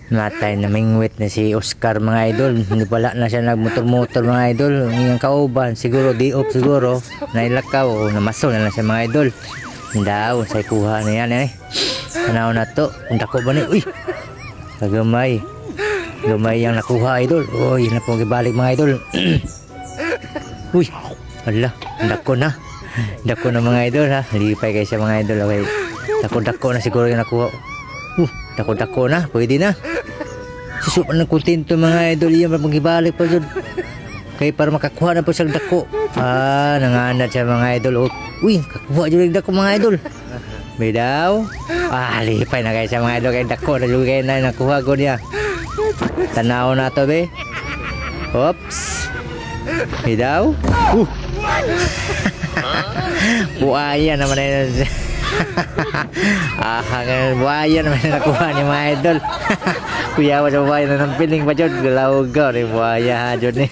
Natay na mingwit na si Oscar mga idol. Hindi pala na siya nagmotor-motor mga idol. Yung kauban siguro di-off siguro. Nailakaw o namaso na lang siya mga idol. Daw say kuha na yan eh. Tanaw na to. Ang dako ba ni? Uy! Kagamay. Gamay yung nakuha idol. Uy, na pong ibalik mga idol. Uy! Hala, dako na. Dako na mga idol ha. Lipay kayo siya mga idol. Okay. Dako-dako na siguro yung nakuha. Dako-dako na. Pwede na. Susupan ng kontento mga idol. Yan mag-ibalik pa dyan. Kaya para makakuha na po siyang dako. Nanganad siya mga idol. Uy, kakuha dyan yung dako mga idol. May daw. Lipay na kayo siya mga idol. Kaya dako na dyan kayo na nakuha ko niya. Tanaw na to be. Oops. May daw. Buaya naman na yun. Buaya naman na nakuha ni mga idol. Kuya ko sa buaya na ng piling pa dyan. Galaw ka rin buaya ha dyan.